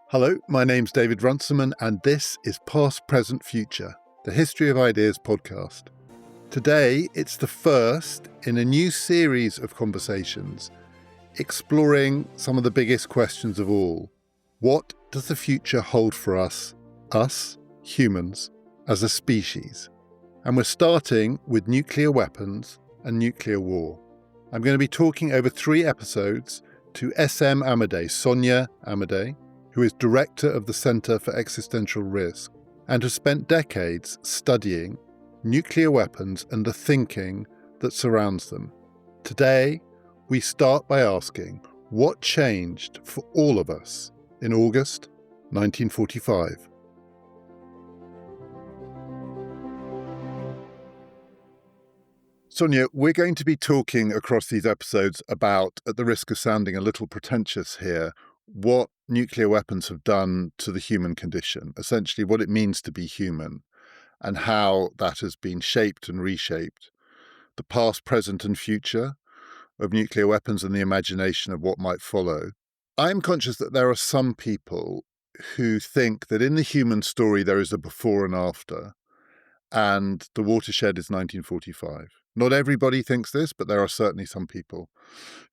Hello, my name's David Runciman, and this is Past, Present, Future, the History of Ideas podcast. Today, it's the first in a new series of conversations exploring some of the biggest questions of all. What does the future hold for us humans, as a species? And we're starting with nuclear weapons and nuclear war. I'm going to be talking over 3 episodes to SM Amadae, Sonia Amadae, who is director of the Center for Existential Risk and has spent decades studying nuclear weapons and the thinking that surrounds them. Today, we start by asking what changed for all of us in August 1945. Sonia, we're going to be talking across these episodes about, at the risk of sounding a little pretentious here, what nuclear weapons have done to the human condition, essentially what it means to be human, and how that has been shaped and reshaped, the past, present and future of nuclear weapons and the imagination of what might follow. I'm conscious that there are some people who think that in the human story there is a before and after, and the watershed is 1945. Not everybody thinks this, but there are certainly some people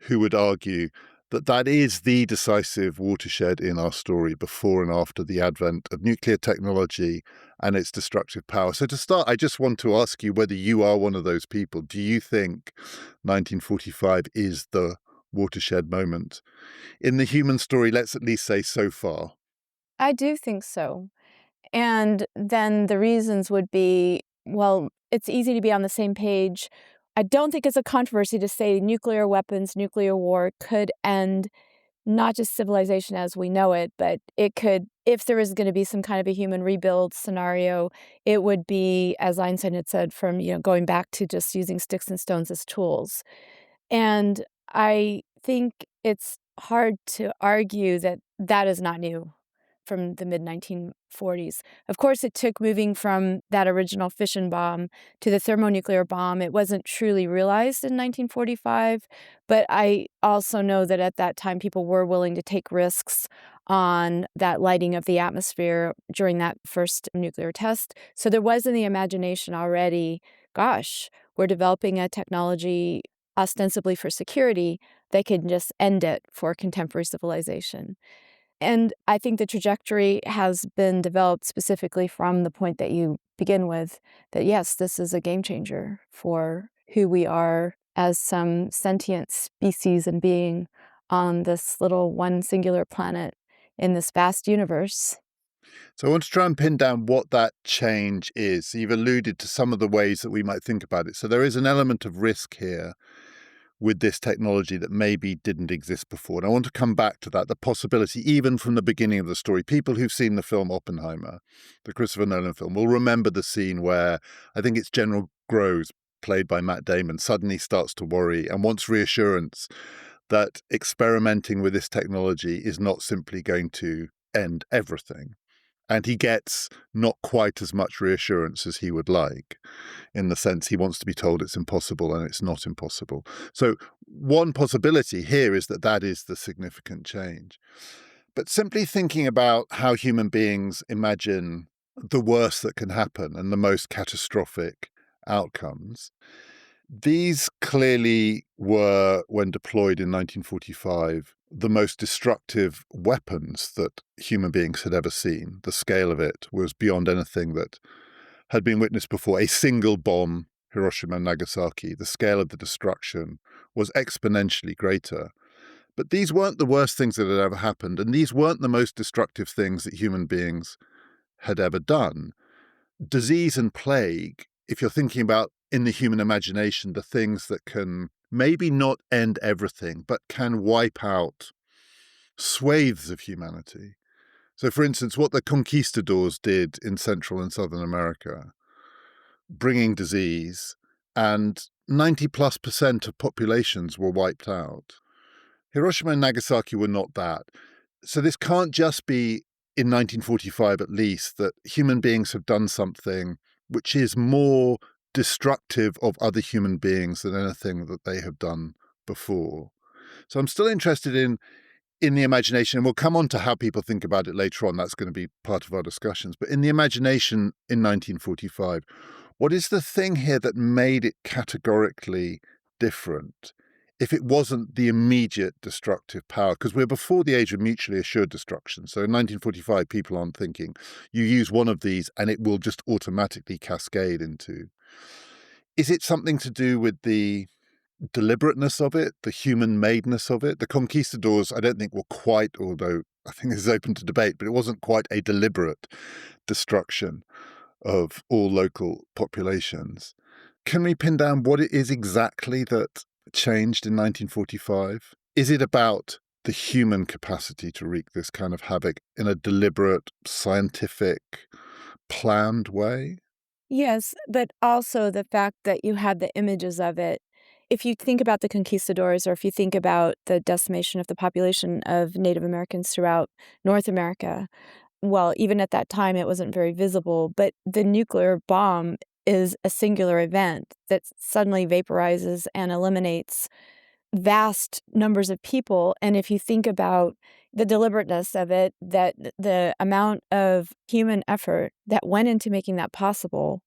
who would argue that that is the decisive watershed in our story, before and after the advent of nuclear technology and its destructive power. So to start, I just want to ask you whether you are one of those people. Do you think 1945 is the watershed moment in the human story, let's at least say so far? I do think so. And then the reasons would be, well, it's easy to be on the same page. I don't think it's a controversy to say nuclear weapons, nuclear war could end not just civilization as we know it, but it could, if there is going to be some kind of a human rebuild scenario, it would be, as Einstein had said, from going back to just using sticks and stones as tools. And I think it's hard to argue that that is not new from the mid-1940s. Of course, it took moving from that original fission bomb to the thermonuclear bomb. It wasn't truly realized in 1945, but I also know that at that time people were willing to take risks on that lighting of the atmosphere during that first nuclear test. So there was in the imagination already, gosh, we're developing a technology ostensibly for security that can just end it for contemporary civilization. And I think the trajectory has been developed specifically from the point that you begin with, that yes, this is a game changer for who we are as some sentient species and being on this little one singular planet in this vast universe. So I want to try and pin down what that change is. You've alluded to some of the ways that we might think about it. So there is an element of risk here with this technology that maybe didn't exist before. And I want to come back to that, the possibility, even from the beginning of the story. People who've seen the film Oppenheimer, the Christopher Nolan film, will remember the scene where I think it's General Groves, played by Matt Damon, suddenly starts to worry and wants reassurance that experimenting with this technology is not simply going to end everything. And he gets not quite as much reassurance as he would like, in the sense he wants to be told it's impossible and it's not impossible. So one possibility here is that that is the significant change. But simply thinking about how human beings imagine the worst that can happen and the most catastrophic outcomes, these clearly were, when deployed in 1945, the most destructive weapons that human beings had ever seen. The scale of it was beyond anything that had been witnessed before. A single bomb, Hiroshima and Nagasaki, the scale of the destruction was exponentially greater. But these weren't the worst things that had ever happened, and these weren't the most destructive things that human beings had ever done. Disease and plague, if you're thinking about in the human imagination, the things that can maybe not end everything, but can wipe out swathes of humanity. So, for instance, what the conquistadors did in Central and Southern America, bringing disease, and 90+% of populations were wiped out. Hiroshima and Nagasaki were not that. So this can't just be in 1945, at least, that human beings have done something which is more destructive of other human beings than anything that they have done before. So I'm still interested in the imagination, and we'll come on to how people think about it later on. That's going to be part of our discussions. But in the imagination in 1945, what is the thing here that made it categorically different? If it wasn't the immediate destructive power, because we're before the age of mutually assured destruction. So in 1945, people aren't thinking you use one of these and it will just automatically cascade into. Is it something to do with the deliberateness of it, the human-madeness of it? The conquistadors, I don't think were quite, although I think this is open to debate, but it wasn't quite a deliberate destruction of all local populations. Can we pin down what it is exactly that changed in 1945? Is it about the human capacity to wreak this kind of havoc in a deliberate, scientific, planned way? Yes, but also the fact that you had the images of it. If you think about the conquistadors, or if you think about the decimation of the population of Native Americans throughout North America, well, even at that time, it wasn't very visible, but the nuclear bomb is a singular event that suddenly vaporizes and eliminates vast numbers of people. And if you think about the deliberateness of it, that the amount of human effort that went into making that possible,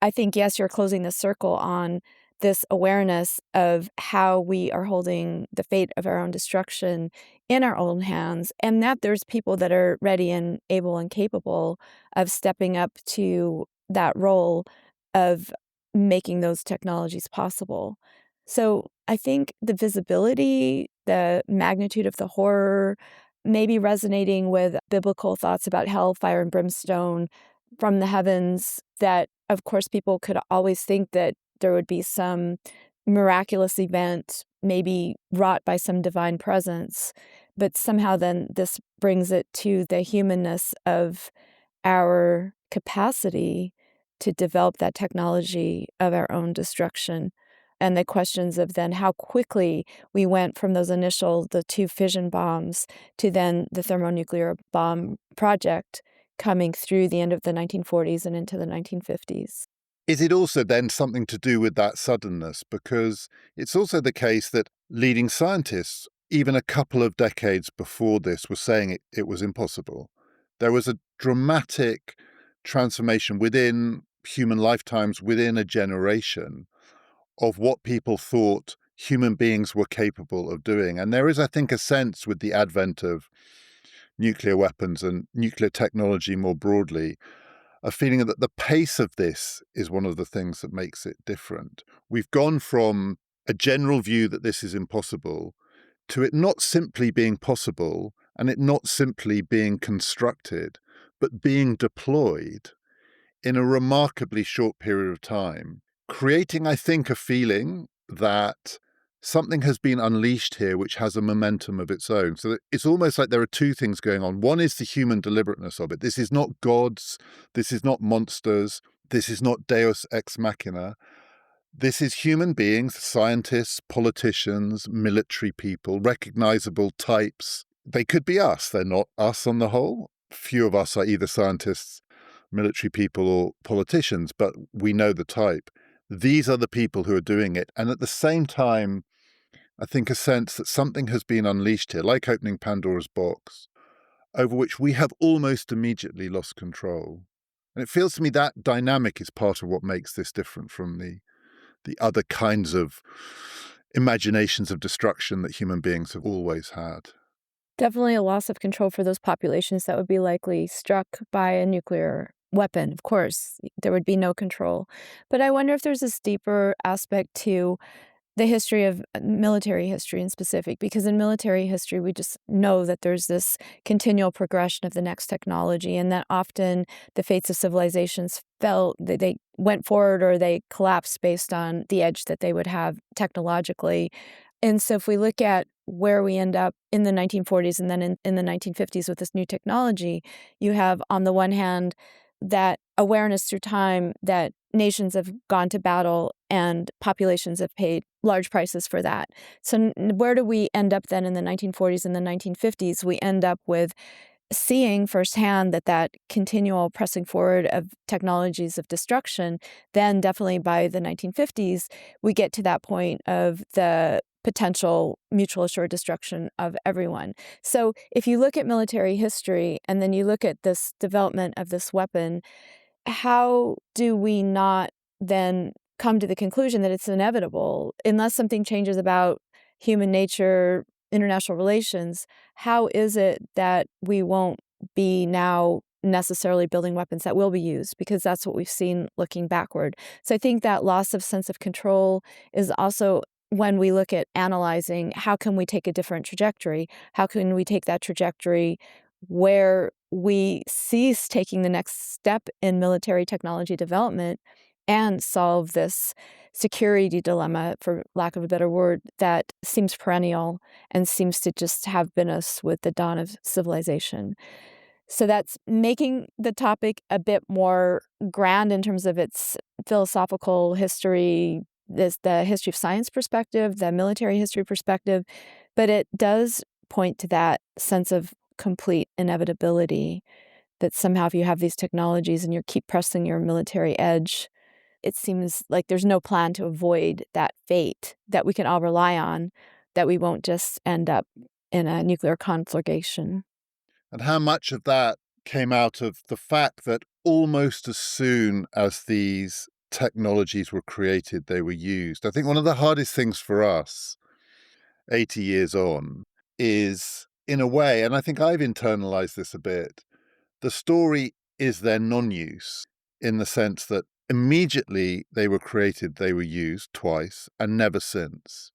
I think, yes, you're closing the circle on this awareness of how we are holding the fate of our own destruction in our own hands, and that there's people that are ready and able and capable of stepping up to that role of making those technologies possible. So I think the visibility, the magnitude of the horror, maybe resonating with biblical thoughts about hell, fire, and brimstone from the heavens, that, of course, people could always think that there would be some miraculous event, maybe wrought by some divine presence. But somehow then this brings it to the humanness of our capacity to develop that technology of our own destruction. And the questions of then how quickly we went from the two fission bombs, to then the thermonuclear bomb project coming through the end of the 1940s and into the 1950s. Is it also then something to do with that suddenness? Because it's also the case that leading scientists, even a couple of decades before this, were saying it was impossible. There was a dramatic transformation within human lifetimes, within a generation, of what people thought human beings were capable of doing. And there is, I think, a sense with the advent of nuclear weapons and nuclear technology more broadly, a feeling that the pace of this is one of the things that makes it different. We've gone from a general view that this is impossible to it not simply being possible and it not simply being constructed, but being deployed in a remarkably short period of time, creating, I think, a feeling that something has been unleashed here which has a momentum of its own. So it's almost like there are two things going on. One is the human deliberateness of it. This is not gods. This is not monsters. This is not deus ex machina. This is human beings, scientists, politicians, military people, recognizable types. They could be us. They're not us on the whole. Few of us are either scientists, military people, or politicians, but we know the type. These are the people who are doing it. And at the same time, I think a sense that something has been unleashed here, like opening Pandora's box, over which we have almost immediately lost control. And it feels to me that dynamic is part of what makes this different from the other kinds of imaginations of destruction that human beings have always had. Definitely a loss of control for those populations that would be likely struck by a nuclear weapon. Of course, there would be no control. But I wonder if there's this deeper aspect to the history of military history in specific, because in military history, we just know that there's this continual progression of the next technology, and that often the fates of civilizations they went forward or they collapsed based on the edge that they would have technologically. And so if we look at where we end up in the 1940s and then in the 1950s with this new technology, you have, on the one hand, that awareness through time that nations have gone to battle and populations have paid large prices for that. So where do we end up then in the 1940s and the 1950s? We end up with seeing firsthand that continual pressing forward of technologies of destruction, then definitely by the 1950s, we get to that point of the potential mutual assured destruction of everyone. So if you look at military history and then you look at this development of this weapon, how do we not then come to the conclusion that it's inevitable unless something changes about human nature, international relations? How is it that we won't be now necessarily building weapons that will be used? Because that's what we've seen looking backward. So I think that loss of sense of control is also when we look at analyzing how can we take a different trajectory? How can we take that trajectory where we cease taking the next step in military technology development and solve this security dilemma, for lack of a better word, that seems perennial and seems to just have been us with the dawn of civilization. So that's making the topic a bit more grand in terms of its philosophical history, the history of science perspective, the military history perspective, but it does point to that sense of complete inevitability that somehow if you have these technologies and you keep pressing your military edge, it seems like there's no plan to avoid that fate that we can all rely on, that we won't just end up in a nuclear conflagration. And how much of that came out of the fact that almost as soon as these technologies were created, they were used. I think one of the hardest things for us, 80 years on, is in a way, and I think I've internalized this a bit, the story is their non-use, in the sense that immediately they were created, they were used twice and never since.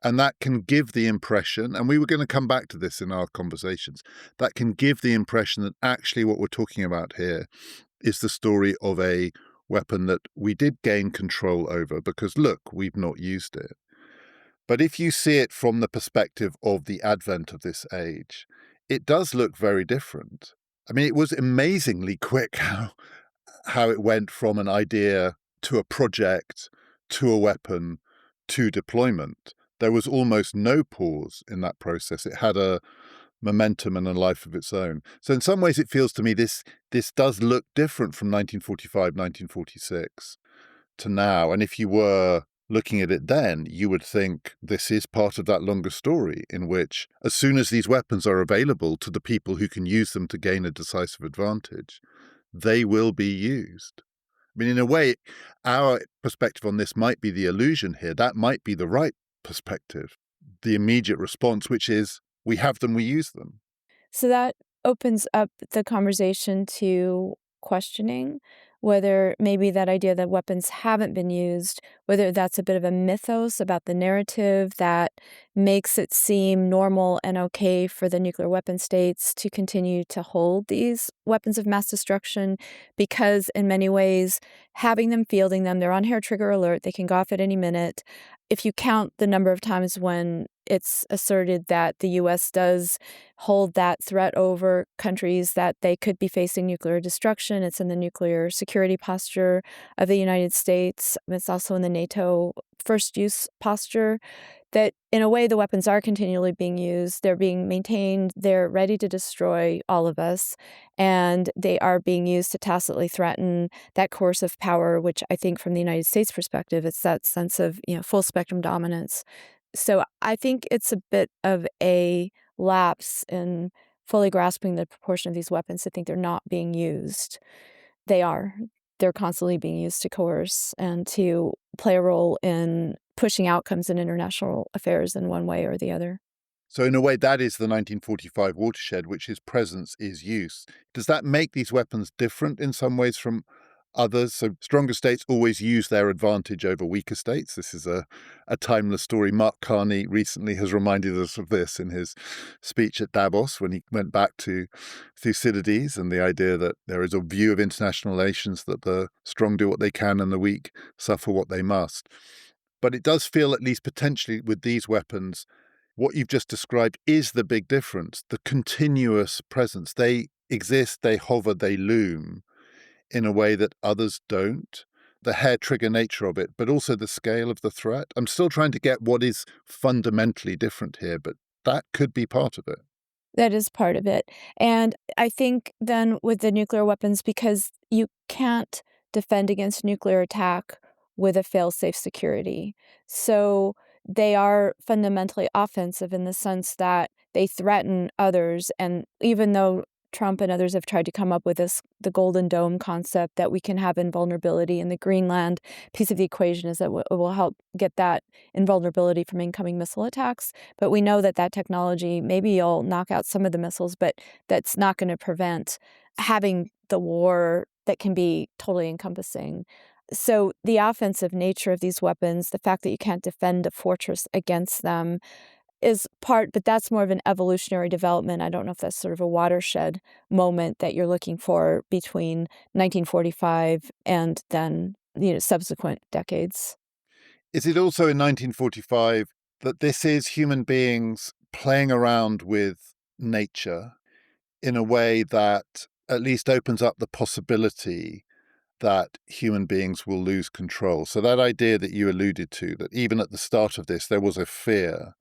And that can give the impression, and we were going to come back to this in our conversations, that can give the impression that actually what we're talking about here is the story of a weapon that we did gain control over because, look, we've not used it. But if you see it from the perspective of the advent of this age, it does look very different. I mean, it was amazingly quick how it went from an idea to a project to a weapon to deployment. There was almost no pause in that process. It had a momentum and a life of its own. So in some ways, it feels to me this does look different from 1945, 1946 to now. And if you were looking at it then, you would think this is part of that longer story in which, as soon as these weapons are available to the people who can use them to gain a decisive advantage, they will be used. I mean, in a way, our perspective on this might be the illusion here. That might be the right perspective, the immediate response, which is we have them, we use them. So that opens up the conversation to questioning whether maybe that idea that weapons haven't been used, whether that's a bit of a mythos about the narrative that makes it seem normal and okay for the nuclear weapon states to continue to hold these weapons of mass destruction because in many ways, having them, fielding them, they're on hair trigger alert, they can go off at any minute. If you count the number of times when it's asserted that the U.S. does hold that threat over countries that they could be facing nuclear destruction. It's in the nuclear security posture of the United States. It's also in the NATO first use posture that in a way the weapons are continually being used. They're being maintained. They're ready to destroy all of us. And they are being used to tacitly threaten that coercive power, which I think from the United States perspective, it's that sense of, full spectrum dominance. So I think it's a bit of a lapse in fully grasping the proportion of these weapons to think they're not being used. They are. They're constantly being used to coerce and to play a role in pushing outcomes in international affairs in one way or the other. So in a way, that is the 1945 watershed, which is presence is use. Does that make these weapons different in some ways from others? So stronger states always use their advantage over weaker states. This is a timeless story. Mark Carney recently has reminded us of this in his speech at Davos when he went back to Thucydides and the idea that there is a view of international relations that the strong do what they can and the weak suffer what they must. But it does feel, at least potentially with these weapons, what you've just described is the big difference, the continuous presence. They exist, they hover, they loom in a way that others don't. The hair trigger nature of it, but also the scale of the threat. I'm still trying to get what is fundamentally different here, but that could be part of it. That is part of it. And I think then with the nuclear weapons, because you can't defend against nuclear attack with a fail-safe security. So they are fundamentally offensive in the sense that they threaten others. And even though Trump and others have tried to come up with the Golden Dome concept that we can have invulnerability in the Greenland piece of the equation is that it will help get that invulnerability from incoming missile attacks. But we know that that technology, maybe you'll knock out some of the missiles, but that's not going to prevent having the war that can be totally encompassing. So the offensive nature of these weapons, the fact that you can't defend a fortress against them is part, but that's more of an evolutionary development. I don't know if that's sort of a watershed moment that you're looking for between 1945 and then, subsequent decades. Is it also in 1945 that this is human beings playing around with nature in a way that at least opens up the possibility that human beings will lose control? So that idea that you alluded to, that even at the start of this, there was a fear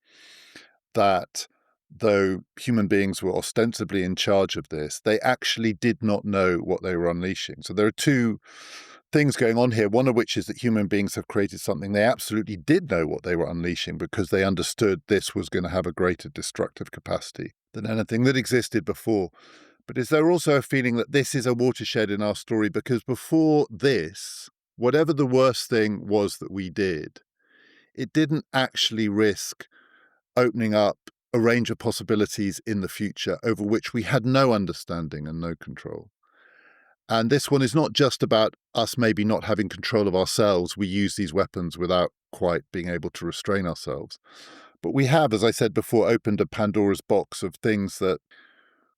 that though human beings were ostensibly in charge of this, they actually did not know what they were unleashing. So there are two things going on here, one of which is that human beings have created something they absolutely did know what they were unleashing because they understood this was going to have a greater destructive capacity than anything that existed before. But is there also a feeling that this is a watershed in our story? Because before this, whatever the worst thing was that we did, it didn't actually risk opening up a range of possibilities in the future over which we had no understanding and no control. And this one is not just about us maybe not having control of ourselves. We use these weapons without quite being able to restrain ourselves. But we have, as I said before, opened a Pandora's box of things that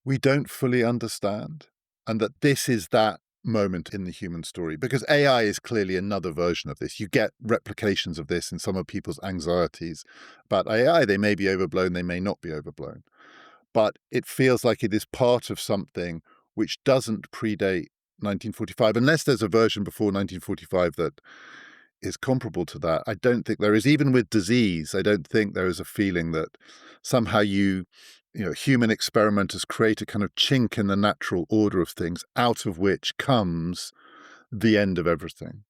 we don't fully understand. And that this is that moment in the human story, because AI is clearly another version of this. You get replications of this in some of people's anxieties about AI. They may be overblown, they may not be overblown. But it feels like it is part of something which doesn't predate 1945, unless there's a version before 1945 that is comparable to that. I don't think there is. Even with disease, I don't think there is a feeling that somehow human experimenters create a kind of chink in the natural order of things, out of which comes the end of everything.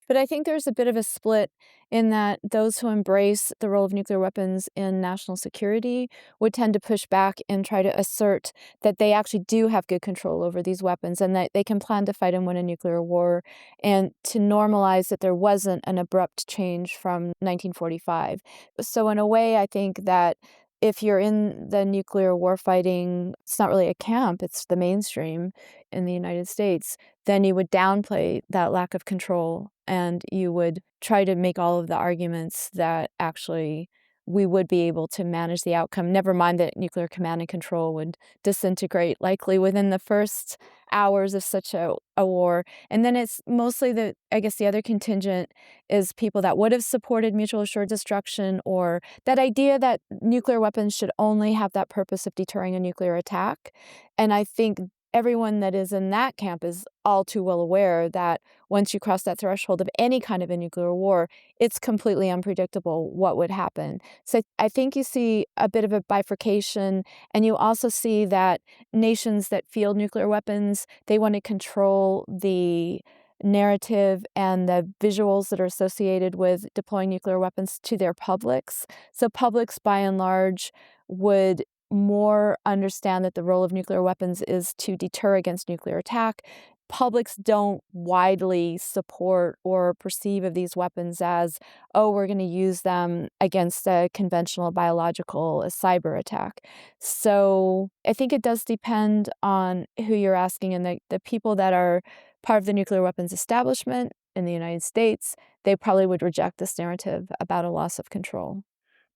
But I think there's a bit of a split in that those who embrace the role of nuclear weapons in national security would tend to push back and try to assert that they actually do have good control over these weapons and that they can plan to fight and win a nuclear war, and to normalize that there wasn't an abrupt change from 1945. So in a way, I think that if you're in the nuclear war fighting, it's not really a camp, it's the mainstream in the United States, then you would downplay that lack of control and you would try to make all of the arguments that actually we would be able to manage the outcome. Never mind that nuclear command and control would disintegrate likely within the first hours of such a war. And then it's mostly I guess the other contingent is people that would have supported mutual assured destruction, or that idea that nuclear weapons should only have that purpose of deterring a nuclear attack. And I think everyone that is in that camp is all too well aware that once you cross that threshold of any kind of a nuclear war, it's completely unpredictable what would happen. So I think you see a bit of a bifurcation, and you also see that nations that field nuclear weapons, they want to control the narrative and the visuals that are associated with deploying nuclear weapons to their publics. So publics, by and large, would more understand that the role of nuclear weapons is to deter against nuclear attack. Publics don't widely support or perceive of these weapons as, oh, we're going to use them against a conventional biological cyber attack. So I think it does depend on who you're asking, and the people that are part of the nuclear weapons establishment in the United States, they probably would reject this narrative about a loss of control.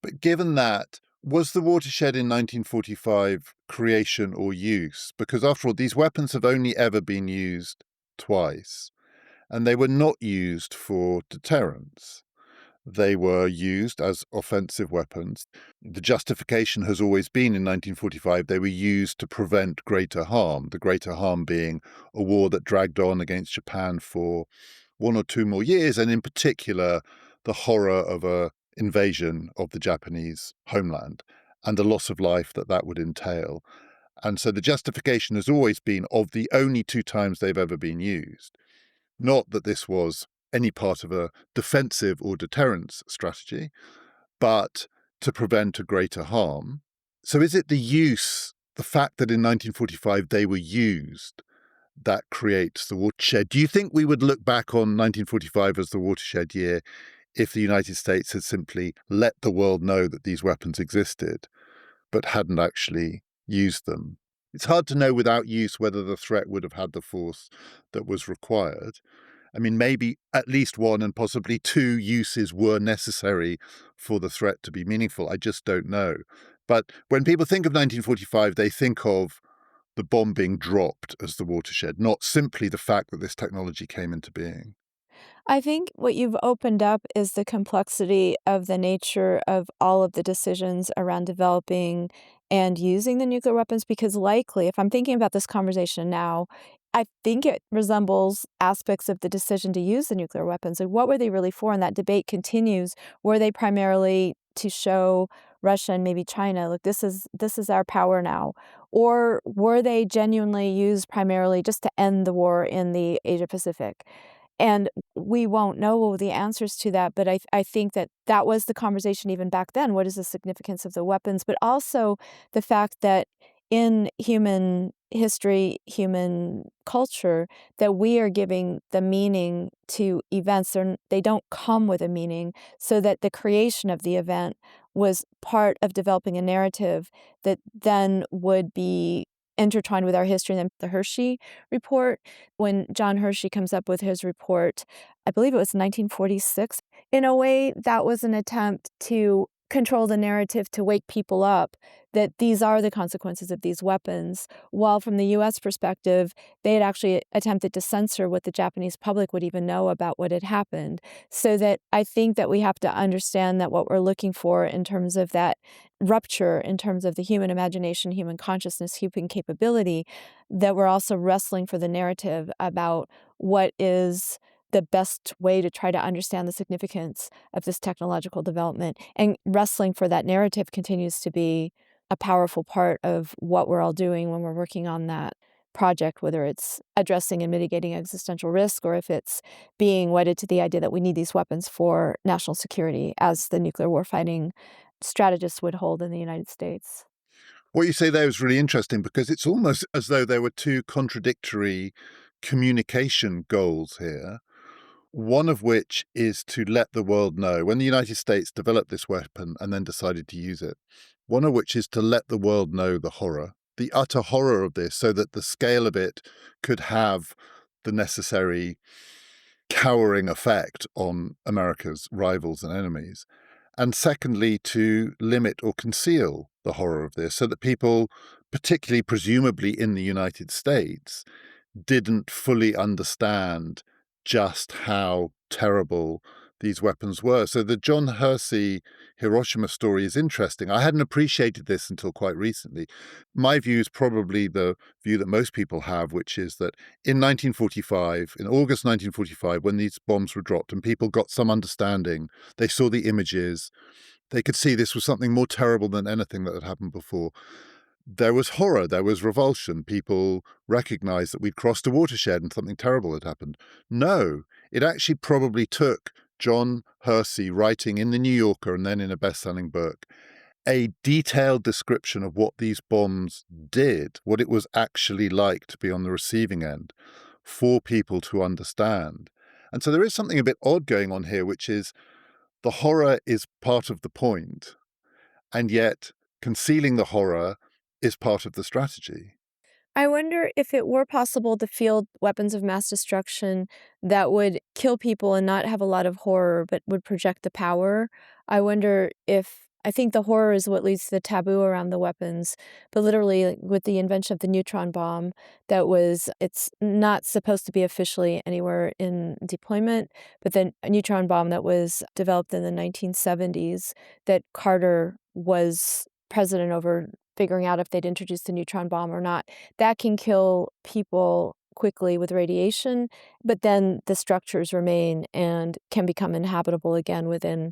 But given that, was the watershed in 1945 creation or use? Because after all, these weapons have only ever been used twice, and they were not used for deterrence. They were used as offensive weapons. The justification has always been in 1945 they were used to prevent greater harm, the greater harm being a war that dragged on against Japan for 1 or 2 more years, and in particular, the horror of a invasion of the Japanese homeland. and the loss of life that that would entail. And so the justification has always been of the only two times they've ever been used. Not that this was any part of a defensive or deterrence strategy, but to prevent a greater harm. So is it the fact that in 1945 they were used, that creates the watershed? Do you think we would look back on 1945 as the watershed year if the United States had simply let the world know that these weapons existed, but hadn't actually used them? It's hard to know without use whether the threat would have had the force that was required. I mean, maybe at least one and possibly two uses were necessary for the threat to be meaningful. I just don't know. But when people think of 1945, they think of the bomb being dropped as the watershed, not simply the fact that this technology came into being. I think what you've opened up is the complexity of the nature of all of the decisions around developing and using the nuclear weapons, because likely, if I'm thinking about this conversation now, I think it resembles aspects of the decision to use the nuclear weapons. Like, what were they really for? And that debate continues. Were they primarily to show Russia and maybe China, look, this is our power now? Or were they genuinely used primarily just to end the war in the Asia Pacific? And we won't know the answers to that, but I think that that was the conversation even back then. What is the significance of the weapons? But also the fact that in human history, human culture, that we are giving the meaning to events. They don't come with a meaning, so that the creation of the event was part of developing a narrative that then would be intertwined with our history. And then the Hershey report, when John Hershey comes up with his report, I believe it was 1946. In a way, that was an attempt to control the narrative, to wake people up that these are the consequences of these weapons, while from the U.S. perspective, they had actually attempted to censor what the Japanese public would even know about what had happened. So that I think that we have to understand that what we're looking for in terms of that rupture, in terms of the human imagination, human consciousness, human capability, that we're also wrestling for the narrative about what is the best way to try to understand the significance of this technological development. And wrestling for that narrative continues to be a powerful part of what we're all doing when we're working on that project, whether it's addressing and mitigating existential risk, or if it's being wedded to the idea that we need these weapons for national security, as the nuclear warfighting strategists would hold in the United States. What you say there is really interesting because it's almost as though there were two contradictory communication goals here. One of which is to let the world know when the United States developed this weapon and then decided to use it. One of which is to let the world know the horror, the utter horror of this, so that the scale of it could have the necessary cowering effect on America's rivals and enemies. And secondly, to limit or conceal the horror of this so that people, particularly presumably in the United States, didn't fully understand just how terrible these weapons were. So the John Hersey Hiroshima story is interesting. I hadn't appreciated this until quite recently. My view is probably the view that most people have, which is that in 1945, in August 1945, when these bombs were dropped and people got some understanding, they saw the images, they could see this was something more terrible than anything that had happened before. There was horror, there was revulsion. People recognized that we'd crossed a watershed and something terrible had happened. No, it actually probably took John Hersey writing in the New Yorker and then in a best-selling book a detailed description of what these bombs did, what it was actually like to be on the receiving end, for people to understand. And so there is something a bit odd going on here, which is the horror is part of the point, and yet concealing the horror is part of the strategy. I wonder if it were possible to field weapons of mass destruction that would kill people and not have a lot of horror, but would project the power. I wonder if I think the horror is what leads to the taboo around the weapons, but literally, like, with the invention of the neutron bomb, it's not supposed to be officially anywhere in deployment, but then a neutron bomb that was developed in the 1970s, that Carter was president over, figuring out if they'd introduced the neutron bomb or not, that can kill people quickly with radiation, but then the structures remain and can become inhabitable again within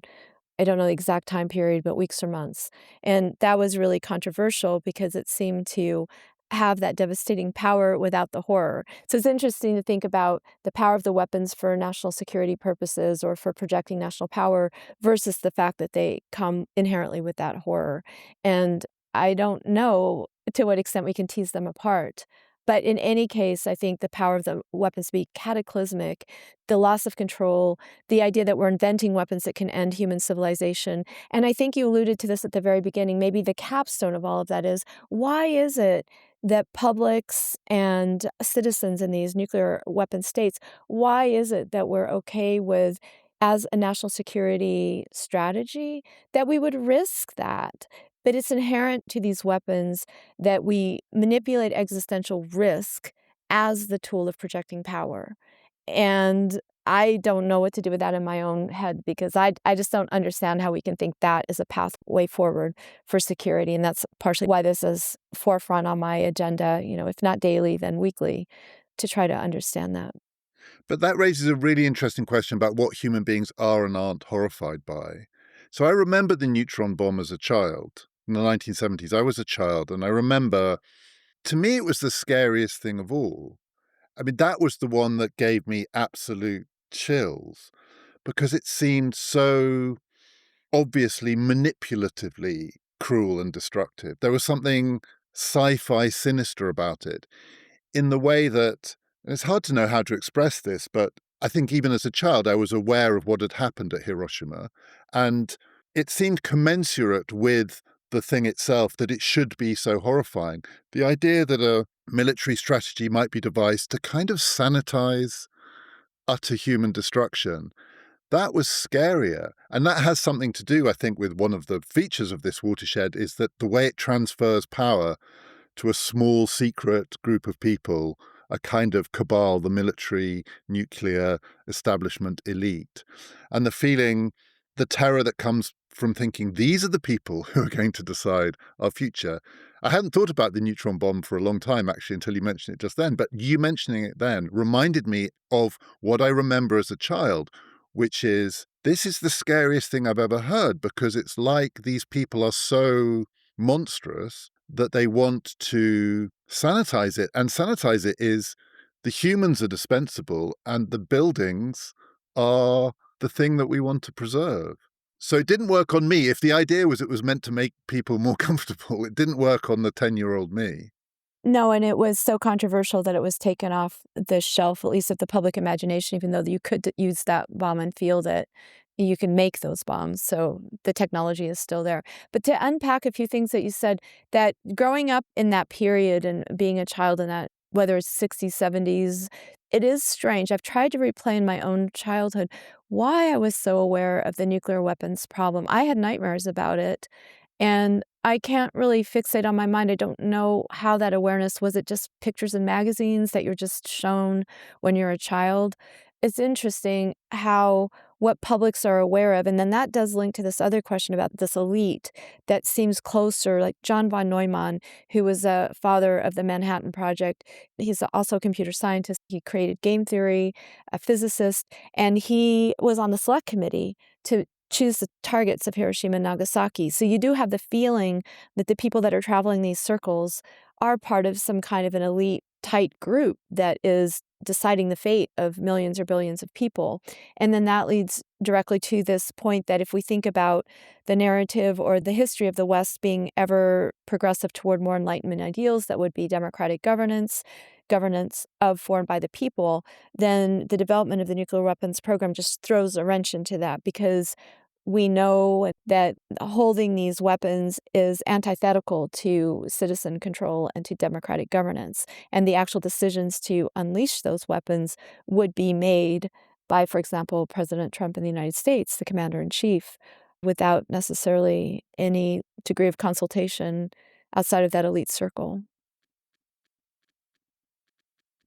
I don't know the exact time period, but weeks or months. And that was really controversial because it seemed to have that devastating power without the horror. So it's interesting to think about the power of the weapons for national security purposes or for projecting national power versus the fact that they come inherently with that horror. And I don't know to what extent we can tease them apart. But in any case, I think the power of the weapons to be cataclysmic, the loss of control, the idea that we're inventing weapons that can end human civilization. And I think you alluded to this at the very beginning. Maybe the capstone of all of that is, why is it that publics and citizens in these nuclear weapon states, why is it that we're okay with, as a national security strategy, that we would risk that? But it's inherent to these weapons that we manipulate existential risk as the tool of projecting power. And I don't know what to do with that in my own head because I just don't understand how we can think that is a pathway forward for security. And that's partially why this is forefront on my agenda, if not daily, then weekly, to try to understand that. But that raises a really interesting question about what human beings are and aren't horrified by. So I remember the neutron bomb as a child in the 1970s. I was a child, and I remember, to me, it was the scariest thing of all. I mean, that was the one that gave me absolute chills because it seemed so obviously manipulatively cruel and destructive. There was something sci-fi sinister about it in the way that, and it's hard to know how to express this, but I think even as a child, I was aware of what had happened at Hiroshima, and it seemed commensurate with the thing itself that it should be so horrifying. The idea that a military strategy might be devised to kind of sanitize utter human destruction, that was scarier. And that has something to do, I think, with one of the features of this watershed is that the way it transfers power to a small secret group of people, a kind of cabal, the military, nuclear establishment elite. And the feeling, the terror that comes from thinking these are the people who are going to decide our future. I hadn't thought about the neutron bomb for a long time, actually, until you mentioned it just then. But you mentioning it then reminded me of what I remember as a child, which is this is the scariest thing I've ever heard because it's like these people are so monstrous that they want to sanitize it. And sanitize it is the humans are dispensable and the buildings are the thing that we want to preserve. So it didn't work on me. If the idea was it was meant to make people more comfortable, it didn't work on the 10-year-old me. No, and it was so controversial that it was taken off the shelf, at least of the public imagination, even though you could use that bomb and field it. You can make those bombs, so the technology is still there. But to unpack a few things that you said, that growing up in that period and being a child in that, whether it's 60s, 70s, it is strange. I've tried to replay in my own childhood why I was so aware of the nuclear weapons problem. I had nightmares about it, and I can't really fixate on my mind. I don't know how that awareness was. It just pictures in magazines that you're just shown when you're a child? It's interesting how what publics are aware of, and then that does link to this other question about this elite that seems closer, like John von Neumann, who was a father of the Manhattan Project. He's also a computer scientist. He created game theory, a physicist, and he was on the select committee to choose the targets of Hiroshima and Nagasaki. So you do have the feeling that the people that are traveling these circles are part of some kind of an elite tight group that is deciding the fate of millions or billions of people. And then that leads directly to this point that if we think about the narrative or the history of the West being ever progressive toward more Enlightenment ideals, that would be democratic governance, governance of for and by the people, then the development of the nuclear weapons program just throws a wrench into that because we know that holding these weapons is antithetical to citizen control and to democratic governance. And the actual decisions to unleash those weapons would be made by, for example, President Trump in the United States, the commander in chief, without necessarily any degree of consultation outside of that elite circle.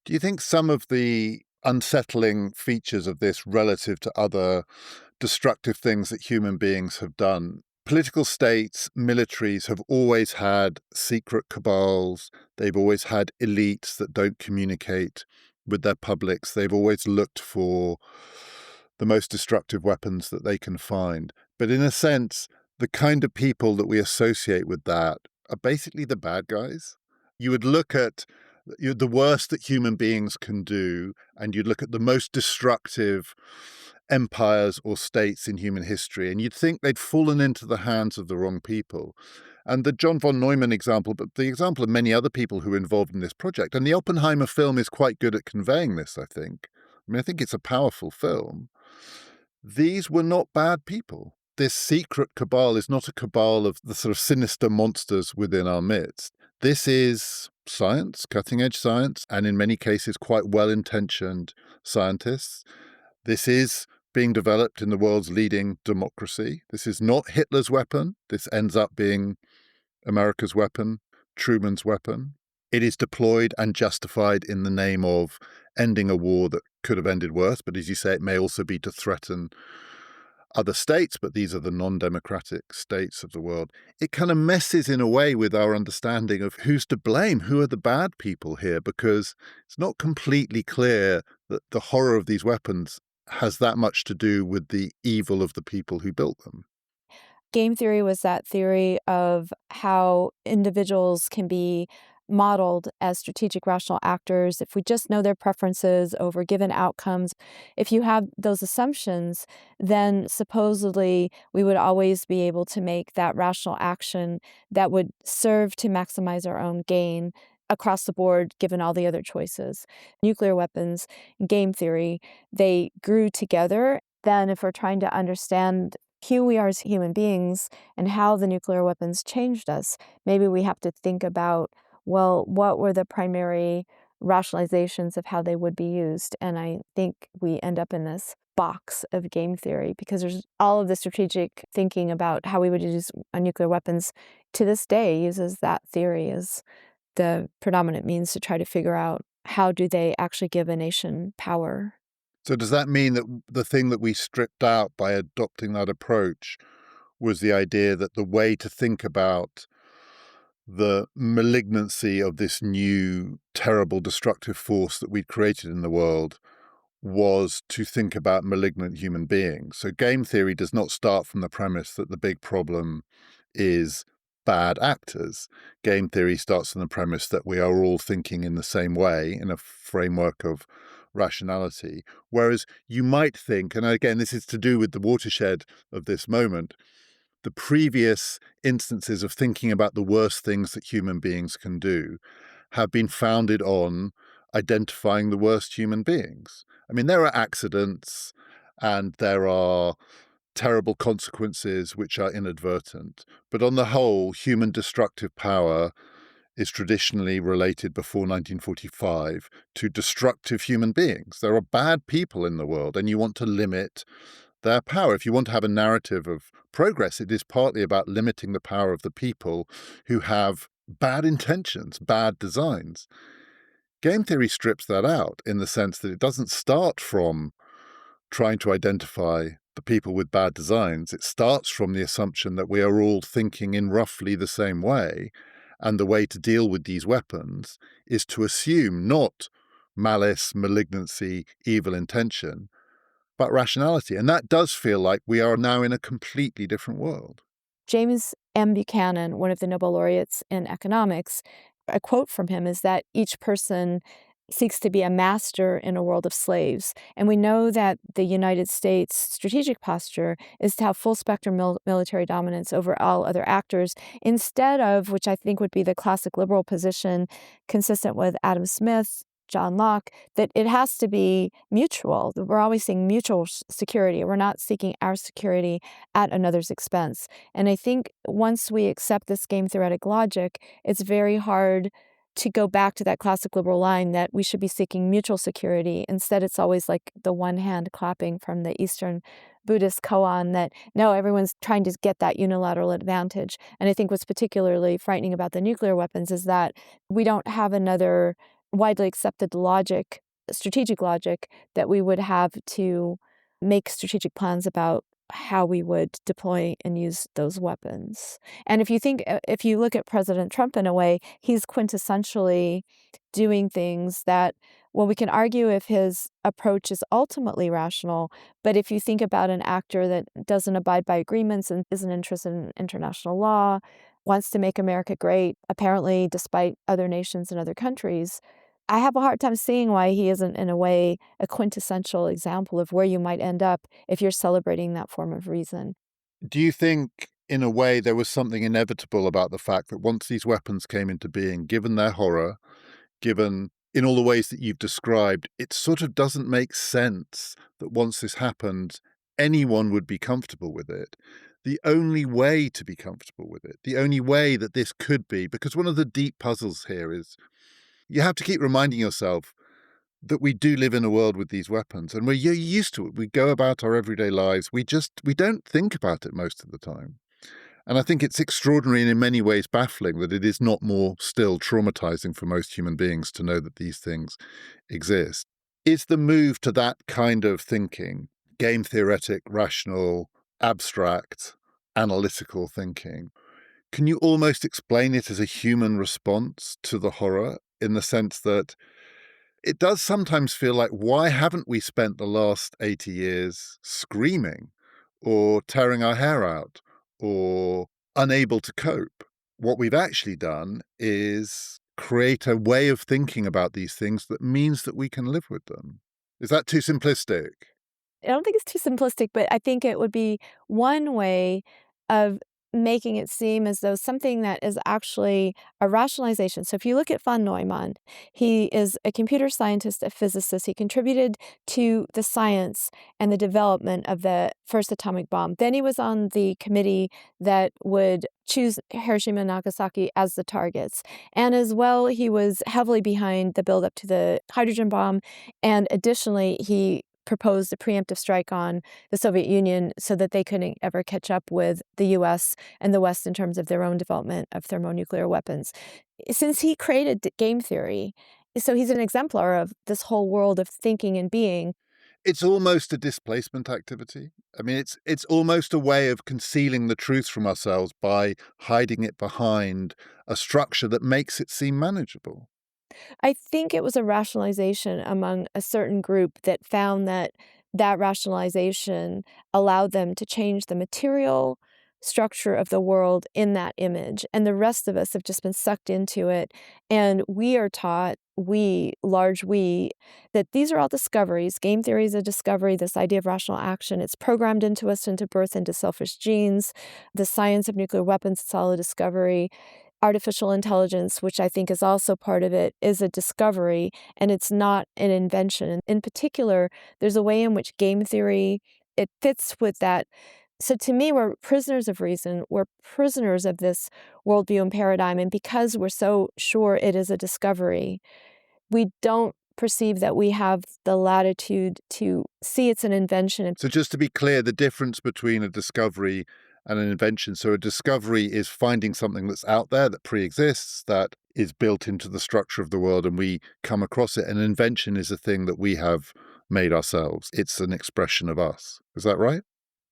Do you think some of the unsettling features of this relative to other destructive things that human beings have done? Political states, militaries have always had secret cabals. They've always had elites that don't communicate with their publics. They've always looked for the most destructive weapons that they can find. But in a sense, the kind of people that we associate with that are basically the bad guys. You would look at the worst that human beings can do, and you'd look at the most destructive empires or states in human history, and you'd think they'd fallen into the hands of the wrong people. And the John von Neumann example, but the example of many other people who were involved in this project, and the Oppenheimer film is quite good at conveying this, I think. I mean, I think it's a powerful film. These were not bad people. This secret cabal is not a cabal of the sort of sinister monsters within our midst. This is science, cutting edge science, and in many cases, quite well intentioned scientists. This is being developed in the world's leading democracy. This is not Hitler's weapon. This ends up being America's weapon, Truman's weapon. It is deployed and justified in the name of ending a war that could have ended worse. But as you say, it may also be to threaten other states, but these are the non-democratic states of the world. It kind of messes in a way with our understanding of who's to blame, who are the bad people here, because it's not completely clear that the horror of these weapons has that much to do with the evil of the people who built them. Game theory was that theory of how individuals can be modeled as strategic rational actors if we just know their preferences over given outcomes. If you have those assumptions, then supposedly we would always be able to make that rational action that would serve to maximize our own gain across the board, given all the other choices. Nuclear weapons, game theory, they grew together. Then if we're trying to understand who we are as human beings and how the nuclear weapons changed us, maybe we have to think about, well, what were the primary rationalizations of how they would be used? And I think we end up in this box of game theory because there's all of the strategic thinking about how we would use nuclear weapons to this day uses that theory as the predominant means to try to figure out how do they actually give a nation power. So does that mean that the thing that we stripped out by adopting that approach was the idea that the way to think about the malignancy of this new, terrible, destructive force that we'd created in the world was to think about malignant human beings? So game theory does not start from the premise that the big problem is bad actors. Game theory starts from the premise that we are all thinking in the same way in a framework of rationality. Whereas you might think, and again, this is to do with the watershed of this moment, the previous instances of thinking about the worst things that human beings can do have been founded on identifying the worst human beings. I mean, there are accidents and there are terrible consequences which are inadvertent, but on the whole, human destructive power is traditionally related before 1945 to destructive human beings. There are bad people in the world, and you want to limit their power. If you want to have a narrative of progress, it is partly about limiting the power of the people who have bad intentions, bad designs. Game theory strips that out in the sense that it doesn't start from trying to identify the people with bad designs. It starts from the assumption that we are all thinking in roughly the same way. And the way to deal with these weapons is to assume not malice, malignancy, evil intention, but rationality. And that does feel like we are now in a completely different world. James M. Buchanan, one of the Nobel laureates in economics, a quote from him is that each person seeks to be a master in a world of slaves. And we know that the United States' strategic posture is to have full spectrum military dominance over all other actors, instead of, which I think would be the classic liberal position consistent with Adam Smith, John Locke, that it has to be mutual. We're always seeing mutual security. We're not seeking our security at another's expense. And I think once we accept this game theoretic logic, it's very hard to go back to that classic liberal line that we should be seeking mutual security. Instead, it's always like the one hand clapping from the Eastern Buddhist koan that, no, everyone's trying to get that unilateral advantage. And I think what's particularly frightening about the nuclear weapons is that we don't have another widely accepted logic, strategic logic, that we would have to make strategic plans about how we would deploy and use those weapons. And if you look at President Trump in a way, he's quintessentially doing things that well, we can argue if his approach is ultimately rational, but if you think about an actor that doesn't abide by agreements and isn't interested in international law, wants to make America great, apparently, despite other nations and other countries, I have a hard time seeing why he isn't, in a way, a quintessential example of where you might end up if you're celebrating that form of reason. Do you think, in a way, there was something inevitable about the fact that once these weapons came into being, given their horror, given in all the ways that you've described, it sort of doesn't make sense that once this happened, anyone would be comfortable with it. The only way to be comfortable with it, the only way that this could be, because one of the deep puzzles here is you have to keep reminding yourself that we do live in a world with these weapons and we're used to it. We go about our everyday lives. We don't think about it most of the time. And I think it's extraordinary and in many ways baffling that it is not more still traumatizing for most human beings to know that these things exist. Is the move to that kind of thinking, game theoretic, rational, abstract, analytical thinking, can you almost explain it as a human response to the horror in the sense that it does sometimes feel like, why haven't we spent the last 80 years screaming or tearing our hair out or unable to cope? What we've actually done is create a way of thinking about these things that means that we can live with them. Is that too simplistic? I don't think it's too simplistic, but I think it would be one way of making it seem as though something that is actually a rationalization. So if you look at von Neumann, he is a computer scientist, a physicist. He contributed to the science and the development of the first atomic bomb. Then he was on the committee that would choose Hiroshima and Nagasaki as the targets. And as well, he was heavily behind the buildup to the hydrogen bomb. And additionally, he proposed a preemptive strike on the Soviet Union so that they couldn't ever catch up with the US and the West in terms of their own development of thermonuclear weapons. Since he created game theory, so he's an exemplar of this whole world of thinking and being. It's almost a displacement activity. I mean, it's almost a way of concealing the truth from ourselves by hiding it behind a structure that makes it seem manageable. I think it was a rationalization among a certain group that found that that rationalization allowed them to change the material structure of the world in that image. And the rest of us have just been sucked into it. And we are taught, we, large we, that these are all discoveries. Game theory is a discovery, this idea of rational action. It's programmed into us into birth into selfish genes. The science of nuclear weapons, it's all a discovery. Artificial intelligence, which I think is also part of it, is a discovery, and it's not an invention. And in particular, there's a way in which game theory, it fits with that. So to me, we're prisoners of reason. We're prisoners of this worldview and paradigm. And because we're so sure it is a discovery, we don't perceive that we have the latitude to see it's an invention. So just to be clear, the difference between a discovery and an invention. So a discovery is finding something that's out there that pre-exists, that is built into the structure of the world, and we come across it. An invention is a thing that we have made ourselves. It's an expression of us. Is that right?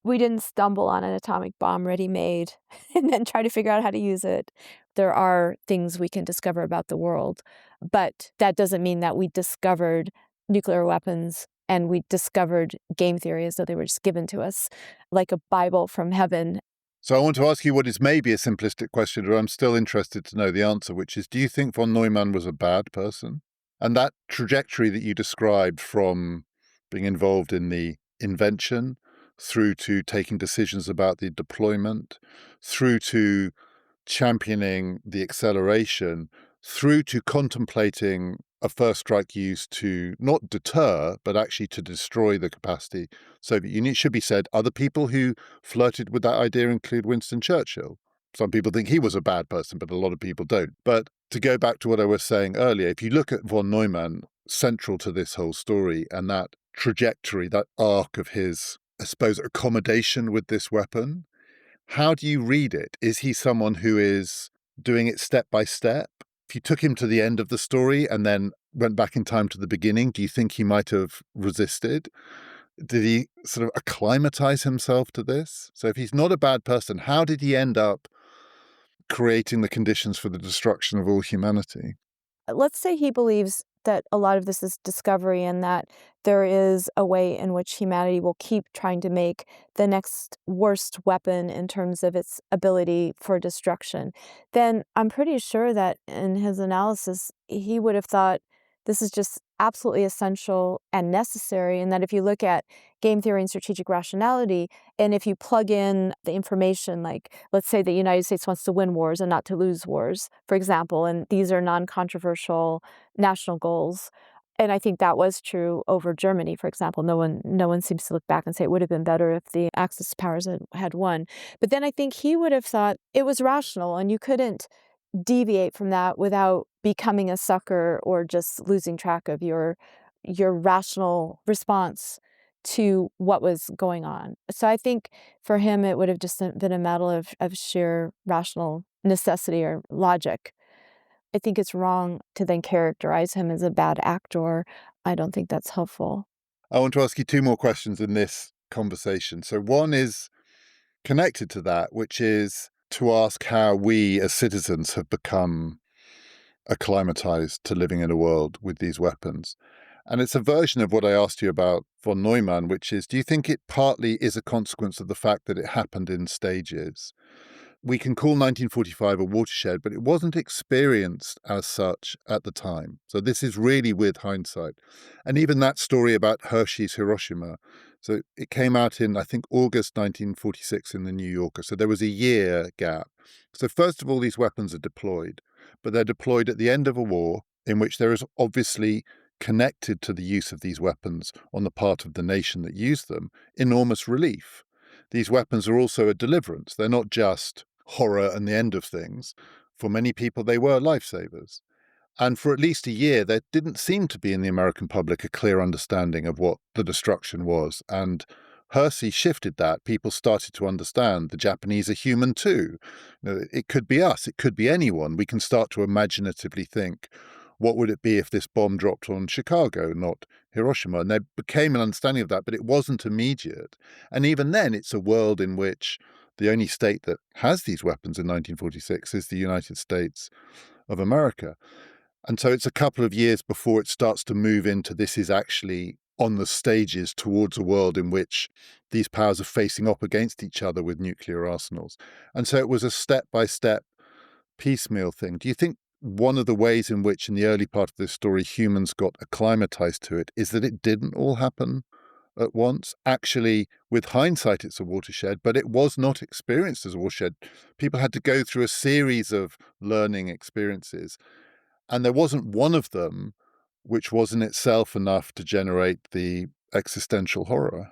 We didn't stumble on an atomic bomb ready-made and then try to figure out how to use it. There are things we can discover about the world, but that doesn't mean that we discovered nuclear weapons and we discovered game theory as though they were just given to us like a Bible from heaven. So I want to ask you what is maybe a simplistic question, but I'm still interested to know the answer, which is, do you think von Neumann was a bad person? And that trajectory that you described from being involved in the invention through to taking decisions about the deployment, through to championing the acceleration, through to contemplating a first strike use to not deter, but actually to destroy the capacity Soviet Union. It should be said, other people who flirted with that idea include Winston Churchill. Some people think he was a bad person, but a lot of people don't. But to go back to what I was saying earlier, if you look at von Neumann, central to this whole story and that trajectory, that arc of his, I suppose, accommodation with this weapon, how do you read it? Is he someone who is doing it step by step? If you took him to the end of the story and then went back in time to the beginning, do you think he might have resisted? Did he sort of acclimatize himself to this? So if he's not a bad person, how did he end up creating the conditions for the destruction of all humanity? Let's say he believes that a lot of this is discovery and that there is a way in which humanity will keep trying to make the next worst weapon in terms of its ability for destruction, then I'm pretty sure that in his analysis, he would have thought this is just absolutely essential and necessary. And that if you look at game theory and strategic rationality, and if you plug in the information, like let's say the United States wants to win wars and not to lose wars, for example, and these are non-controversial national goals. And I think that was true over Germany, for example. No one seems to look back and say it would have been better if the Axis powers had won. But then I think he would have thought it was rational, and you couldn't deviate from that without becoming a sucker or just losing track of your rational response to what was going on. So I think for him it would have just been a matter of sheer rational necessity or logic. I think it's wrong to then characterize him as a bad actor. I don't think that's helpful. I want to ask you two more questions in this conversation. So one is connected to that, which is to ask how we as citizens have become acclimatized to living in a world with these weapons. And it's a version of what I asked you about von Neumann, which is, do you think it partly is a consequence of the fact that it happened in stages? We can call 1945 a watershed, but it wasn't experienced as such at the time. So this is really with hindsight. And even that story about Hershey's Hiroshima, so it came out in, I think, August 1946 in the New Yorker. So there was a year gap. So first of all, these weapons are deployed, but they're deployed at the end of a war in which there is obviously connected to the use of these weapons on the part of the nation that used them, enormous relief. These weapons are also a deliverance. They're not just horror and the end of things. For many people, they were lifesavers. And for at least a year, there didn't seem to be in the American public a clear understanding of what the destruction was. And Hersey shifted that. People started to understand the Japanese are human too. It could be us. It could be anyone. We can start to imaginatively think, what would it be if this bomb dropped on Chicago, not Hiroshima? And there became an understanding of that, but it wasn't immediate. And even then, it's a world in which the only state that has these weapons in 1946 is the United States of America. And so it's a couple of years before it starts to move into this is actually on the stages towards a world in which these powers are facing up against each other with nuclear arsenals. And so it was a step-by-step piecemeal thing. Do you think one of the ways in which in the early part of this story humans got acclimatized to it is that it didn't all happen at once? Actually, with hindsight, it's a watershed, but it was not experienced as a watershed. People had to go through a series of learning experiences, and there wasn't one of them which was in itself enough to generate the existential horror.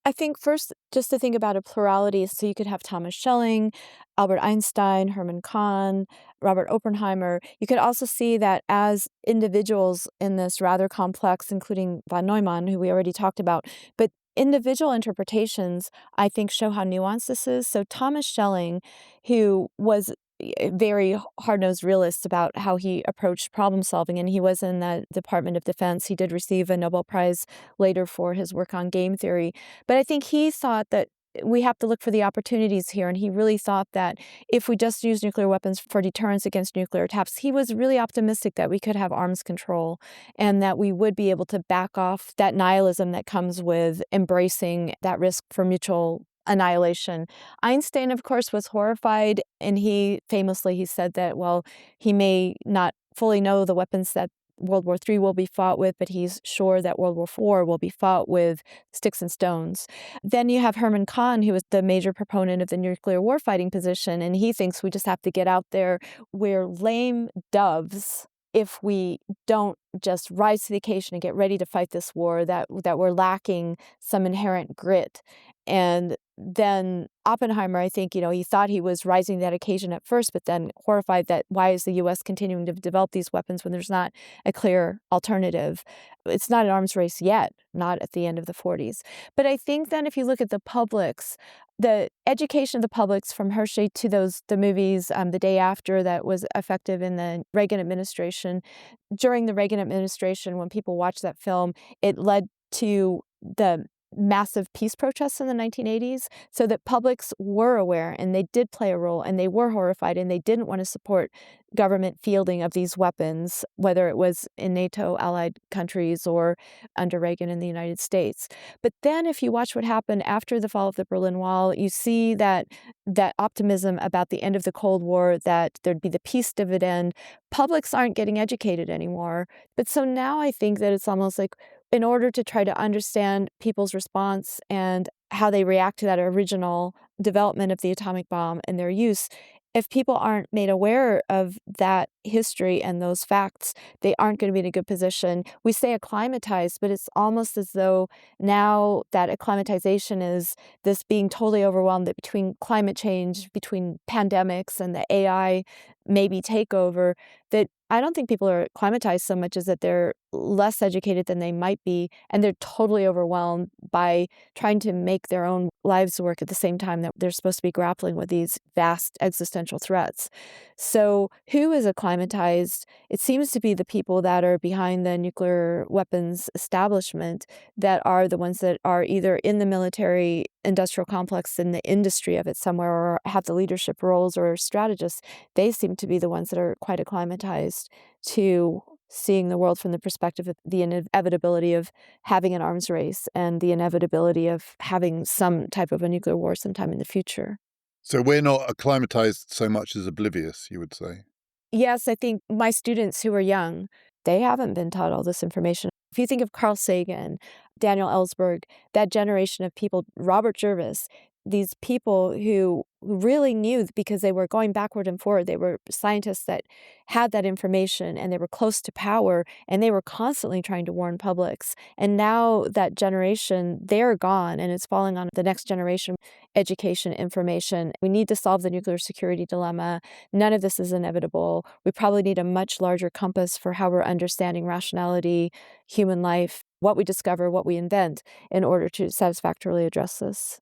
I think first, just to think about a plurality, so you could have Thomas Schelling, Albert Einstein, Hermann Kahn, Robert Oppenheimer. You could also see that as individuals in this rather complex, including von Neumann, who we already talked about, but individual interpretations, I think, show how nuanced this is. So Thomas Schelling, who was a very hard-nosed realist about how he approached problem solving, and he was in the Department of Defense. He did receive a Nobel Prize later for his work on game theory. But I think he thought that we have to look for the opportunities here, and he really thought that if we just use nuclear weapons for deterrence against nuclear attacks, he was really optimistic that we could have arms control and that we would be able to back off that nihilism that comes with embracing that risk for mutual annihilation. Einstein, of course, was horrified, and he said that, well, he may not fully know the weapons that World War III will be fought with, but he's sure that World War IV will be fought with sticks and stones. Then you have Hermann Kahn, who was the major proponent of the nuclear warfighting position, and he thinks we just have to get out there. We're lame doves if we don't just rise to the occasion and get ready to fight this war, that we're lacking some inherent grit. And then Oppenheimer, I think, he thought he was rising to that occasion at first, but then horrified that why is the U.S. continuing to develop these weapons when there's not a clear alternative? It's not an arms race yet, not at the end of the 40s. But I think then if you look at the publics, the education of the publics from Hershey to the movies The Day After that was effective in the Reagan administration. During the Reagan administration, when people watched that film, it led to the massive peace protests in the 1980s, so that publics were aware and they did play a role and they were horrified and they didn't want to support government fielding of these weapons, whether it was in NATO allied countries or under Reagan in the United States. But then if you watch what happened after the fall of the Berlin Wall, you see that optimism about the end of the Cold War, that there'd be the peace dividend. Publics aren't getting educated anymore. But so now I think that it's almost like, in order to try to understand people's response and how they react to that original development of the atomic bomb and their use, if people aren't made aware of that history and those facts, they aren't going to be in a good position. We say acclimatized, but it's almost as though now that acclimatization is this being totally overwhelmed, that between climate change, between pandemics and the AI maybe takeover, that I don't think people are acclimatized so much as that they're less educated than they might be, and they're totally overwhelmed by trying to make their own lives work at the same time that they're supposed to be grappling with these vast existential threats. So who is acclimatized? It seems to be the people that are behind the nuclear weapons establishment, that are the ones that are either in the military industrial complex, in the industry of it somewhere, or have the leadership roles or strategists. They seem to be the ones that are quite acclimatized to seeing the world from the perspective of the inevitability of having an arms race and the inevitability of having some type of a nuclear war sometime in the future. So we're not acclimatized so much as oblivious, you would say. Yes, I think my students who are young, they haven't been taught all this information. If you think of Carl Sagan, Daniel Ellsberg, that generation of people, Robert Jervis, these people who really knew because they were going backward and forward. They were scientists that had that information and they were close to power and they were constantly trying to warn publics. And now that generation, they're gone and it's falling on the next generation. Education, information. We need to solve the nuclear security dilemma. None of this is inevitable. We probably need a much larger compass for how we're understanding rationality, human life, what we discover, what we invent in order to satisfactorily address this.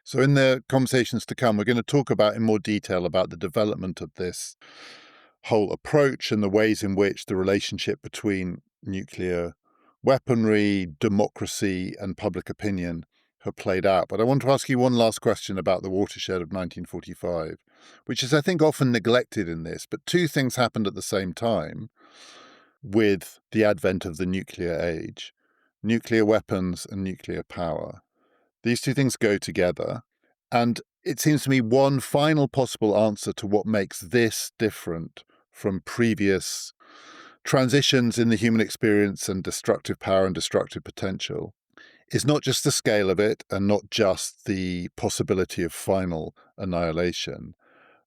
So in the conversations to come, we're going to talk about in more detail about the development of this whole approach and the ways in which the relationship between nuclear weaponry, democracy, and public opinion have played out. But I want to ask you one last question about the watershed of 1945, which is, I think, often neglected in this. But two things happened at the same time with the advent of the nuclear age: nuclear weapons and nuclear power. These two things go together. And it seems to me one final possible answer to what makes this different from previous transitions in the human experience and destructive power and destructive potential is not just the scale of it and not just the possibility of final annihilation,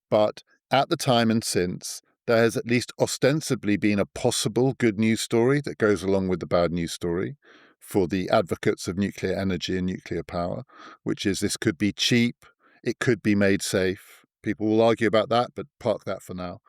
but at the time and since, there has at least ostensibly been a possible good news story that goes along with the bad news story for the advocates of nuclear energy and nuclear power, which is this could be cheap, it could be made safe. People will argue about that, but park that for now.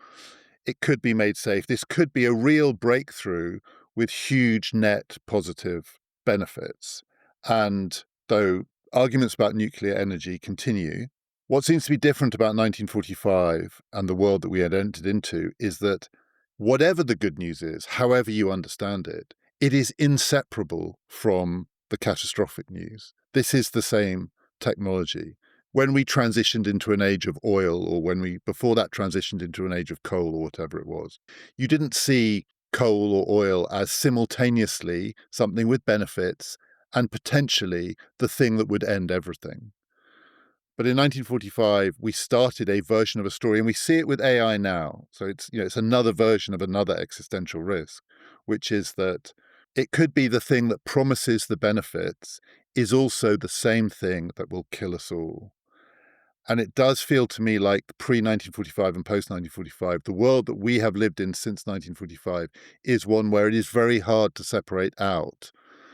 It could be made safe. This could be a real breakthrough with huge net positive benefits. And though arguments about nuclear energy continue, what seems to be different about 1945 and the world that we had entered into is that whatever the good news is, however you understand it, it is inseparable from the catastrophic news. This is the same technology. When we transitioned into an age of oil, or when we, before that, transitioned into an age of coal or whatever it was, you didn't see coal or oil as simultaneously something with benefits and potentially the thing that would end everything. But in 1945, we started a version of a story, and we see it with AI now. So it's another version of another existential risk, which is that it could be the thing that promises the benefits is also the same thing that will kill us all. And it does feel to me like pre-1945 and post-1945, the world that we have lived in since 1945 is one where it is very hard to separate out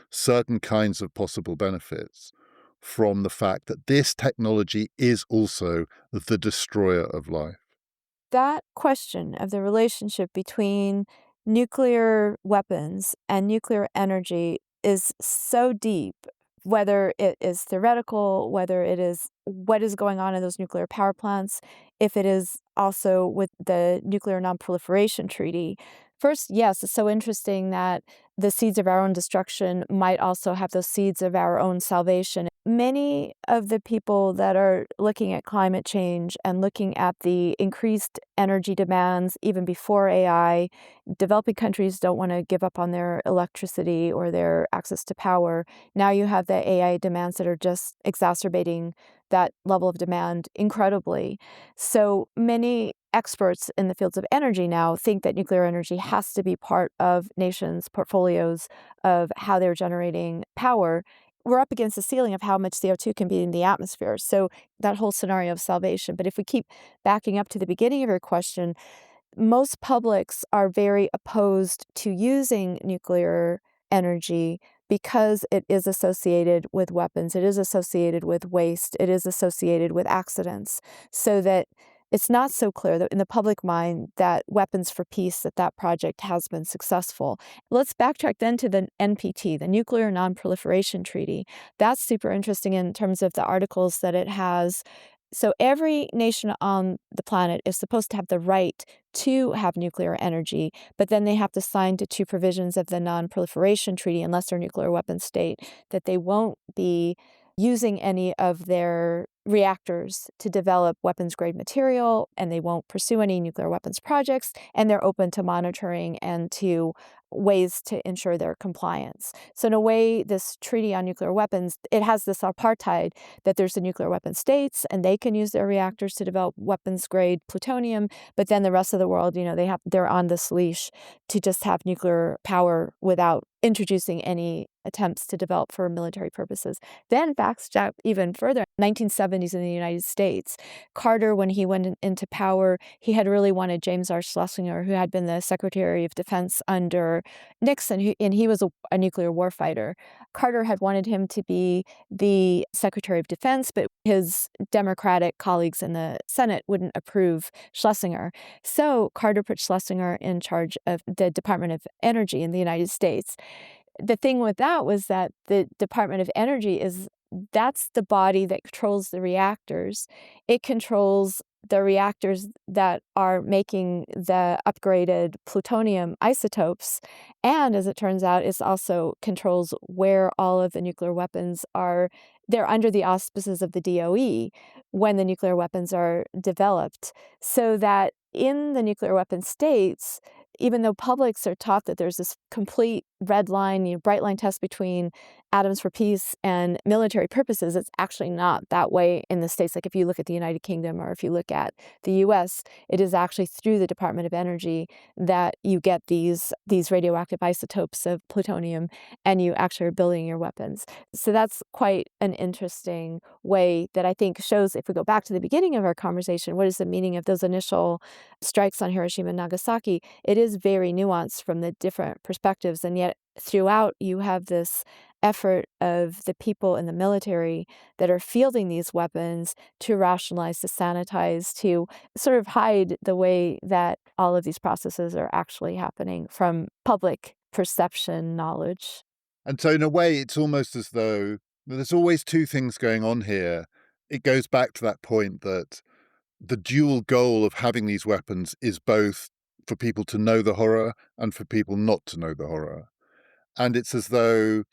certain kinds of possible benefits from the fact that this technology is also the destroyer of life. That question of the relationship between nuclear weapons and nuclear energy is so deep, whether it is theoretical, whether it is what is going on in those nuclear power plants, if it is also with the Nuclear Nonproliferation Treaty. First, yes, it's so interesting that the seeds of our own destruction might also have those seeds of our own salvation. Many of the people that are looking at climate change and looking at the increased energy demands even before AI, developing countries don't want to give up on their electricity or their access to power. Now you have the AI demands that are just exacerbating that level of demand incredibly. So many experts in the fields of energy now think that nuclear energy has to be part of nations' portfolios of how they're generating power. We're up against the ceiling of how much CO2 can be in the atmosphere. So that whole scenario of salvation. But if we keep backing up to the beginning of your question, most publics are very opposed to using nuclear energy because it is associated with weapons, it is associated with waste, it is associated with accidents, so that it's not so clear that in the public mind that weapons for peace, that project has been successful. Let's backtrack then to the NPT, the Nuclear Non-Proliferation Treaty. That's super interesting in terms of the articles that it has. So every nation on the planet is supposed to have the right to have nuclear energy, but then they have to sign to two provisions of the Non-Proliferation Treaty, unless they're a nuclear weapon state, that they won't be using any of their reactors to develop weapons-grade material, and they won't pursue any nuclear weapons projects, and they're open to monitoring and to ways to ensure their compliance. So in a way, this treaty on nuclear weapons, it has this apartheid that there's the nuclear weapon states, and they can use their reactors to develop weapons-grade plutonium, but then the rest of the world, they're on this leash to just have nuclear power without introducing any attempts to develop for military purposes. Then backstep even further, 1970s in the United States. Carter, when he went into power, he had really wanted James R. Schlesinger, who had been the Secretary of Defense under Nixon, and he was a nuclear warfighter. Carter had wanted him to be the Secretary of Defense, but his Democratic colleagues in the Senate wouldn't approve Schlesinger. So Carter put Schlesinger in charge of the Department of Energy in the United States. The thing with that was that the Department of Energy that's the body that controls the reactors. It controls the reactors that are making the upgraded plutonium isotopes. And as it turns out, it also controls where all of the nuclear weapons are. They're under the auspices of the DOE when the nuclear weapons are developed. So that in the nuclear weapon states, even though publics are taught that there's this complete red line, bright line test between atoms for peace and military purposes, it's actually not that way in the States. Like if you look at the United Kingdom or if you look at the U.S., it is actually through the Department of Energy that you get these radioactive isotopes of plutonium, and you actually are building your weapons. So that's quite an interesting way that I think shows, if we go back to the beginning of our conversation, what is the meaning of those initial strikes on Hiroshima and Nagasaki? It is very nuanced from the different perspectives, and yet throughout you have this effort of the people in the military that are fielding these weapons to rationalize, to sanitize, to sort of hide the way that all of these processes are actually happening from public perception knowledge. And so in a way, it's almost as though there's always two things going on here. It goes back to that point that the dual goal of having these weapons is both for people to know the horror and for people not to know the horror. And it's as though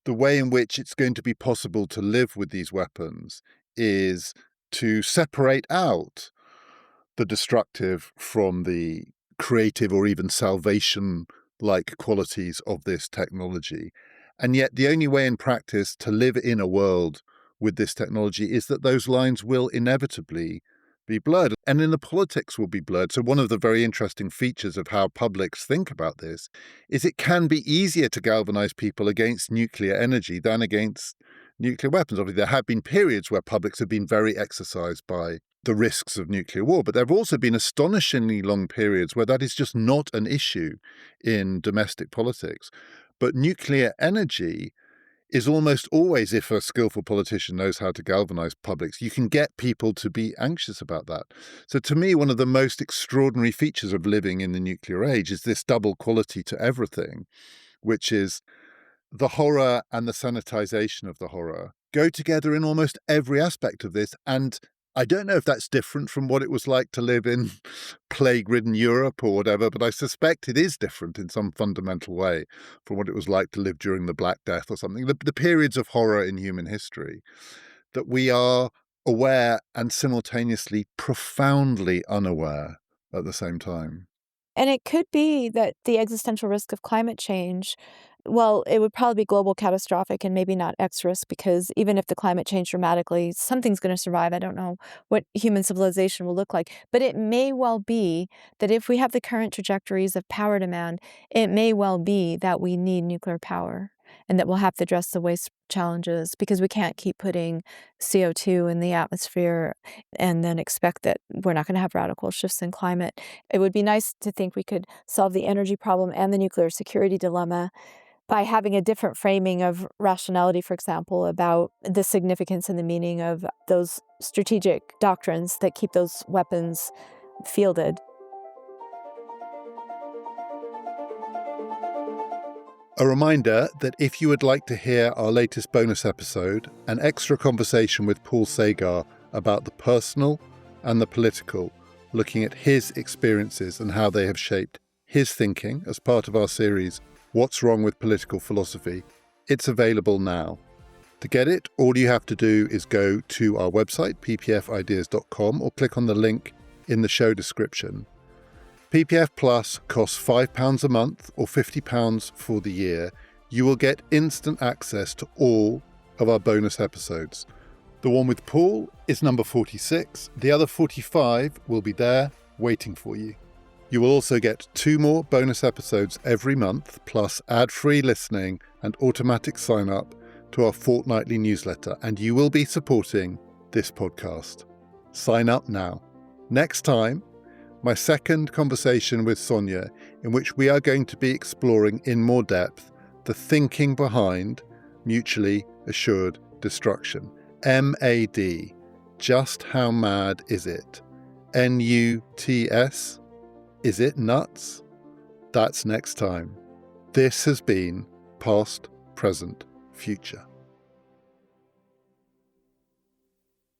the way in which it's going to be possible to live with these weapons is to separate out the destructive from the creative or even salvation-like qualities of this technology. And yet the only way in practice to live in a world with this technology is that those lines will inevitably be blurred, and then the politics will be blurred. So one of the very interesting features of how publics think about this is it can be easier to galvanize people against nuclear energy than against nuclear weapons. Obviously, there have been periods where publics have been very exercised by the risks of nuclear war, but there have also been astonishingly long periods where that is just not an issue in domestic politics. But nuclear energy is almost always, if a skillful politician knows how to galvanize publics, you can get people to be anxious about that. So to me, one of the most extraordinary features of living in the nuclear age is this double quality to everything, which is the horror and the sanitization of the horror go together in almost every aspect of this. And I don't know if that's different from what it was like to live in plague-ridden Europe or whatever, but I suspect it is different in some fundamental way from what it was like to live during the Black Death or something. The periods of horror in human history that we are aware and simultaneously profoundly unaware at the same time. And it could be that the existential risk of climate change, well, it would probably be global catastrophic and maybe not X risk, because even if the climate changed dramatically, something's going to survive. I don't know what human civilization will look like. But it may well be that if we have the current trajectories of power demand, it may well be that we need nuclear power and that we'll have to address the waste challenges, because we can't keep putting CO2 in the atmosphere and then expect that we're not going to have radical shifts in climate. It would be nice to think we could solve the energy problem and the nuclear security dilemma by having a different framing of rationality, for example, about the significance and the meaning of those strategic doctrines that keep those weapons fielded. A reminder that if you would like to hear our latest bonus episode, an extra conversation with Paul Sagar about the personal and the political, looking at his experiences and how they have shaped his thinking as part of our series, What's Wrong with Political Philosophy, it's available now. To get it, all you have to do is go to our website, ppfideas.com, or click on the link in the show description. PPF Plus costs £5 a month or £50 for the year. You will get instant access to all of our bonus episodes. The one with Paul is number 46. The other 45 will be there waiting for you. You will also get 2 more bonus episodes every month, plus ad-free listening and automatic sign-up to our fortnightly newsletter, and you will be supporting this podcast. Sign up now. Next time, my second conversation with Sonia, in which we are going to be exploring in more depth the thinking behind mutually assured destruction. M.A.D. Just how mad is it? N.U.T.S. Is it nuts? That's next time. This has been Past, Present, Future.